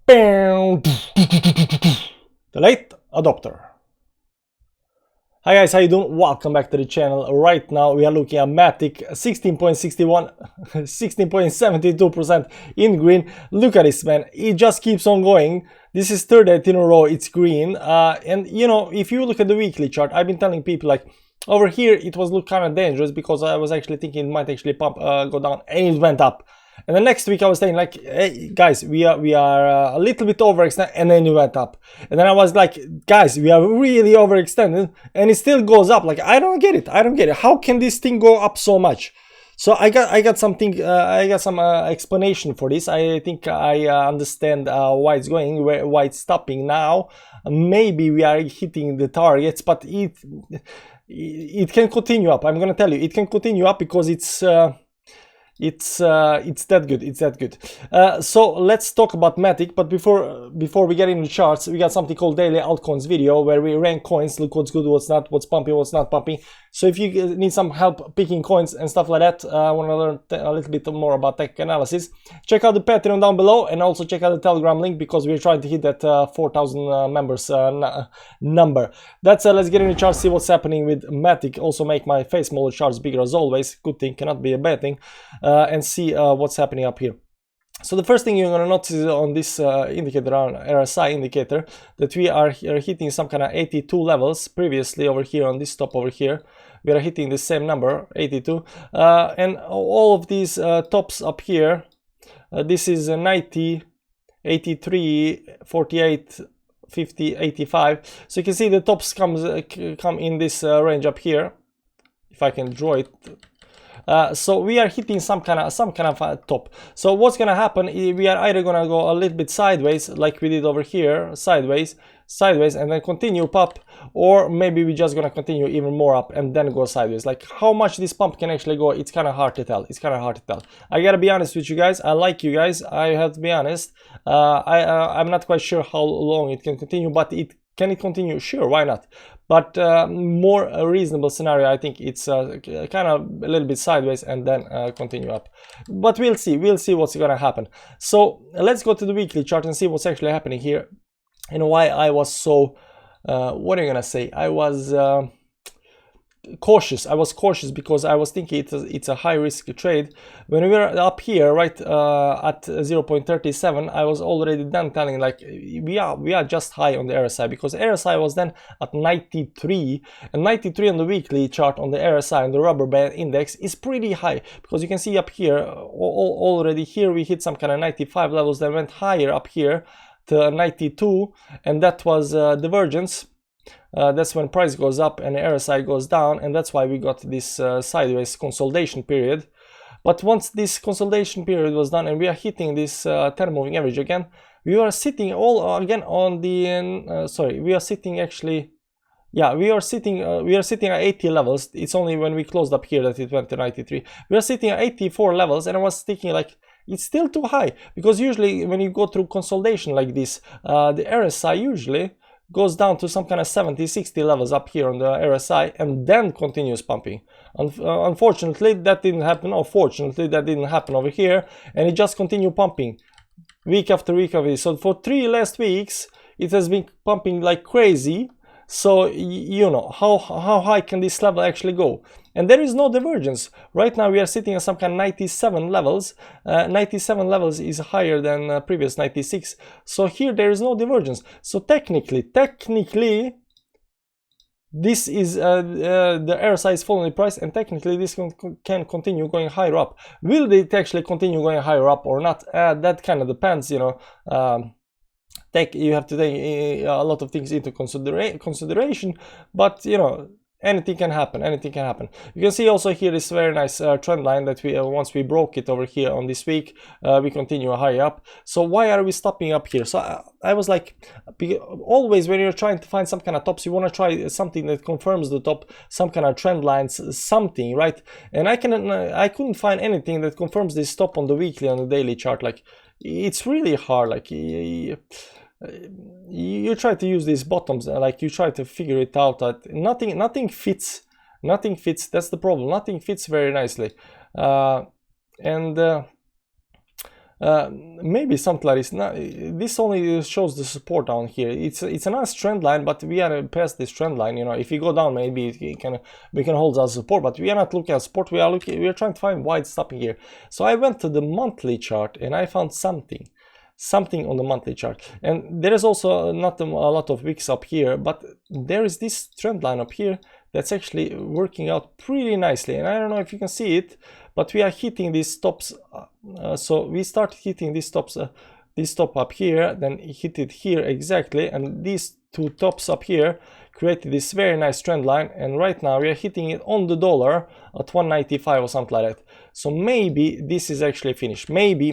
The late adopter. Hi guys, how you doing? Welcome back to the channel. Right now we are looking at Matic 16.61, 16.72% in green. Look at this, man. It just keeps on going. This is third day in a row it's green. And you know, if you look at the weekly chart, I've been telling people like over here it was look kind of dangerous because I was actually thinking it might actually pump go down, and it went up. And the next week I was saying like, hey guys, we are a little bit overextended, and then it went up. And then I was like, guys, we are really overextended, and it still goes up. Like, I don't get it. I don't get it. How can this thing go up so much? So I got something. I got some explanation for this. I think I understand why it's going, why it's stopping now. Maybe we are hitting the targets, but it can continue up. I'm gonna tell you, it can continue up because it's that good. It's that good. So let's talk about Matic. But before we get into charts, we got something called daily altcoins video where we rank coins, look what's good, what's not, what's pumping, what's not pumping. So if you need some help picking coins and stuff like that, want to learn a little bit more about tech analysis, check out the Patreon down below, and also check out the Telegram link because we're trying to hit that 4,000 members number. That's let's get into charts, see what's happening with Matic. Also make my face model charts bigger as always. Good thing, cannot be a bad thing. And see what's happening up here. So the first thing you're going to notice on this indicator, on RSI indicator, that we are hitting some kind of 82 levels. Previously over here on this top over here, we are hitting the same number, 82. And all of these tops up here, this is 90, 83, 48, 50, 85. So you can see the tops come in this range up here. If I can draw it. So we are hitting some kind of top. So what's gonna happen? We are either gonna go a little bit sideways, like we did over here, sideways, and then continue up, or maybe we're just gonna continue even more up and then go sideways. Like how much this pump can actually go, it's kind of hard to tell. I gotta be honest with you guys. I like you guys. I have to be honest. I'm not quite sure how long it can continue, but can it continue? Sure, why not? But more a reasonable scenario, I think it's kind of a little bit sideways and then continue up. But we'll see what's gonna happen. So let's go to the weekly chart and see what's actually happening here, and why I was so what are you gonna say? I was cautious. Because I was thinking it's a high risk trade. When we were up here right at 0.37, I was already then telling like we are just high on the RSI, because RSI was then at 93, and 93 on the weekly chart on the RSI and the rubber band index is pretty high, because you can see up here already here we hit some kind of 95 levels, then went higher up here to 92, and that was divergence. That's when price goes up and the RSI goes down, and that's why we got this sideways consolidation period. But once this consolidation period was done and we are hitting this 10 moving average again, we are sitting all again on the we are sitting actually, yeah, we are sitting at 80 levels. It's only when we closed up here that it went to 93. We are sitting at 84 levels, and I was thinking like it's still too high, because usually when you go through consolidation like this, the RSI usually goes down to some kind of 70-60 levels up here on the RSI and then continues pumping. Unfortunately that didn't happen, or fortunately that didn't happen over here, and it just continued pumping week after week of it. So for 3 last weeks it has been pumping like crazy. So you know how high can this level actually go? And there is no divergence. Right now we are sitting at some kind of 97 levels. 97 levels is higher than previous 96. So here there is no divergence. So technically this is the RSI is following the price, and technically this can continue going higher up. Will it actually continue going higher up or not? That kind of depends, you know. You have to take a lot of things into consideration, but you know, anything can happen. You can see also here this very nice trend line that we once we broke it over here on this week, we continue higher up. So why are we stopping up here? So I was like, always when you're trying to find some kind of tops, you want to try something that confirms the top, some kind of trend lines, something, right? And I couldn't find anything that confirms this top on the weekly, on the daily chart. Like, it's really hard. Like you try to use these bottoms, like you try to figure it out, that nothing fits. That's the problem. Nothing fits very nicely. And maybe something like this. Now, this only shows the support down here. It's a nice trend line, but we are past this trend line. You know, if you go down, maybe we can hold as support, but we are not looking at support. We are trying to find wide stopping here. So I went to the monthly chart and I found something on the monthly chart, and there is also not a lot of wicks up here, but there is this trend line up here that's actually working out pretty nicely. And I don't know if you can see it, but we are hitting these stops. So we start hitting these stops, this top up here, then hit it here exactly, and these two tops up here created this very nice trend line, and right now we are hitting it on the dollar at 195 or something like that. So maybe this is actually finished. Maybe.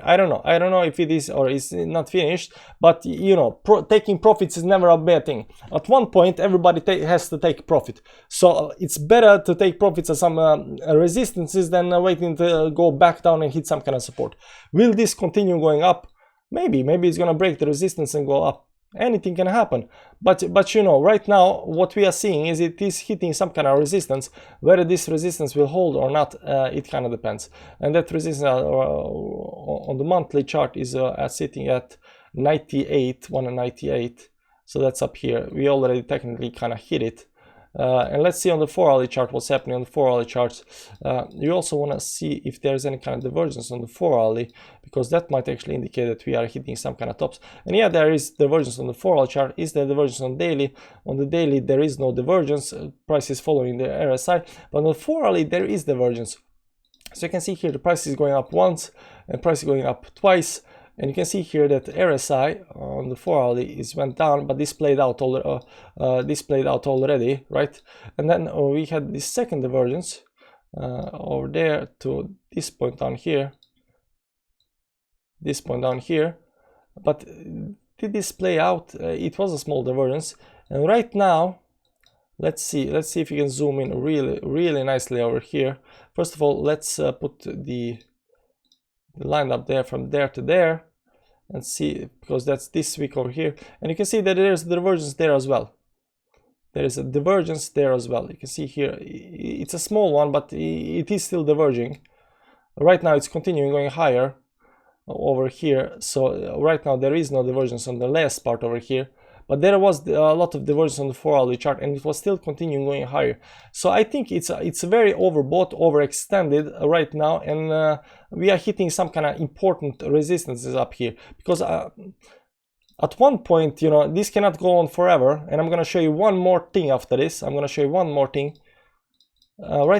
I don't know if it is or is not finished, but you know, taking profits is never a bad thing. At one point, everybody has to take profit. So it's better to take profits at some resistances than waiting to go back down and hit some kind of support. Will this continue going up? Maybe it's gonna break the resistance and go up. Anything can happen, but you know, right now what we are seeing is it is hitting some kind of resistance. Whether this resistance will hold or not, it kind of depends. And that resistance on the monthly chart is sitting at 98, 198. So that's up here. We already technically kind of hit it. And let's see on the 4-hourly chart what's happening on the 4-hourly charts. You also want to see if there's any kind of divergence on the 4-hourly, because that might actually indicate that we are hitting some kind of tops. And yeah, there is divergence on the 4-hourly chart. Is there divergence on daily? On the daily there is no divergence. Price is following the RSI, but on the 4-hourly there is divergence. So you can see here the price is going up once and price is going up twice. And you can see here that RSI on the 4-hourly is went down, but this played out already, right? And then we had this second divergence over there to this point down here. But did this play out? It was a small divergence, and right now, let's see if you can zoom in really nicely over here. First of all, let's put the line up there from there to there and see, because that's this week over here, and you can see that there's a divergence there as well. There is a divergence there as well. You can see here it's a small one, but it is still diverging. Right now it's continuing going higher over here. So right now there is no divergence on the last part over here, but there was a lot of divergence on the 4-hourly chart, and it was still continuing going higher. So I think it's very overbought, overextended right now, and we are hitting some kind of important resistances up here, because at one point, you know, this cannot go on forever. And I'm going to show you one more thing after this. Right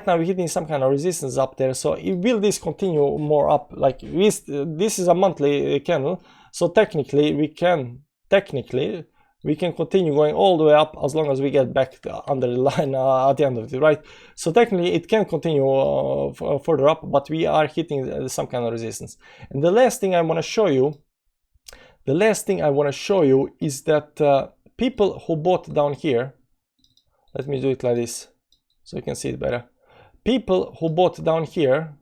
now we're hitting some kind of resistance up there. So will this continue more up? Like this is a monthly candle, so technically we can continue going all the way up as long as we get back under the line at the end of it, right? So technically it can continue further up, but we are hitting some kind of resistance. And the last thing I want to show you is that people who bought down here, let me do it like this so you can see it better. People who bought down here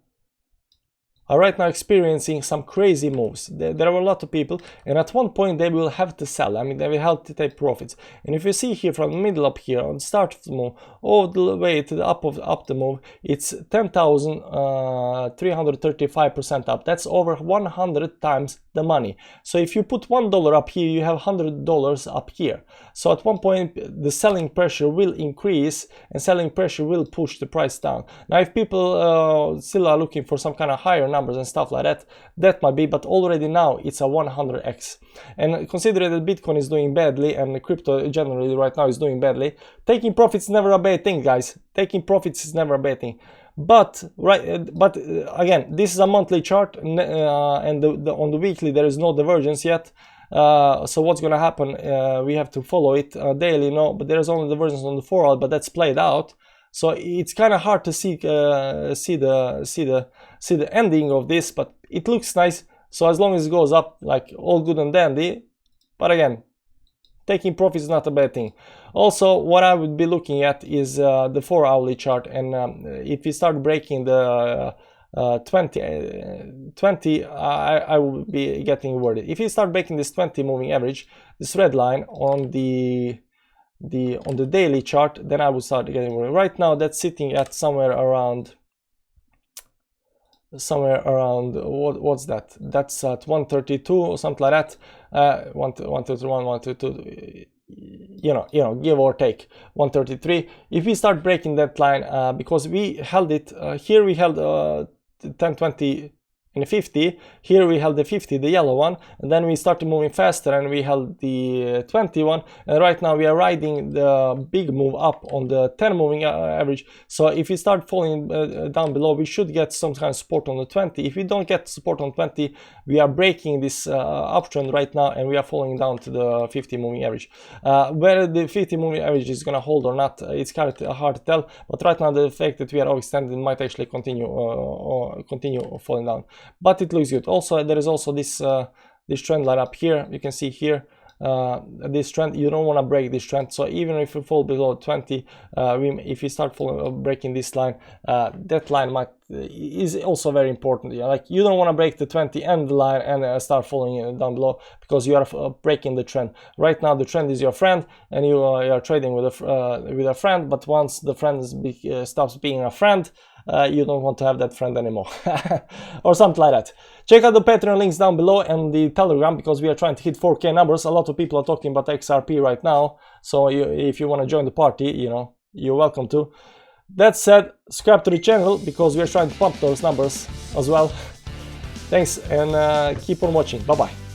are right now experiencing some crazy moves. There are a lot of people, and at one point they will have to sell. I mean, they will have to take profits. And if you see here from the middle up here on the start of the move all the way to the up the move, it's 10,335% up. That's over 100 times the money. So if you put $1 up here, you have $100 up here. So at one point the selling pressure will increase, and selling pressure will push the price down. Now if people still are looking for some kind of higher numbers and stuff like that, that might be, but already now it's a 100x. And considering that Bitcoin is doing badly and crypto generally right now is doing badly, taking profits is never a bad thing, guys. Taking profits is never a bad thing. But again, this is a monthly chart, and on the weekly there is no divergence yet. So what's gonna happen? We have to follow it daily, no, but there is only divergence on the 4-hour, but that's played out. So it's kind of hard to see the ending of this, but it looks nice. So as long as it goes up, like all good and dandy. But again, taking profit is not a bad thing. Also, what I would be looking at is the 4-hourly chart, and if we start breaking the 20, I will be getting worried. If you start breaking this 20 moving average, this red line on the daily chart, then I will start getting worried. Right now that's sitting at somewhere around somewhere around, what's that? That's at 132 or something like that. 131, 122, you know, give or take 133. If we start breaking that line, because we held it here, we held 10, 20 and 50. Here we held the 50, the yellow one, and then we started moving faster and we held the 21, and right now we are riding the big move up on the 10 moving average. So if we start falling down below, we should get some kind of support on the 20. If we don't get support on 20, we are breaking this uptrend right now and we are falling down to the 50 moving average. Whether the 50 moving average is gonna hold or not, it's kind of hard to tell, but right now the fact that we are overextended might actually continue falling down. But it looks good. Also, there is also this this trend line up here. You can see here this trend. You don't want to break this trend. So even if you fall below 20, if you start breaking this line, that line is also very important. Yeah? Like you don't want to break the 20 and the line and start falling down below, because you are breaking the trend. Right now the trend is your friend, and you are trading with a friend. But once the friend stops being a friend, you don't want to have that friend anymore or something like that. Check out the Patreon links down below and the Telegram, because we are trying to hit 4K numbers. A lot of people are talking about XRP right now, so if you want to join the party, you know, you're welcome to. That said, subscribe to the channel, because we are trying to pump those numbers as well. Thanks, and keep on watching. Bye bye.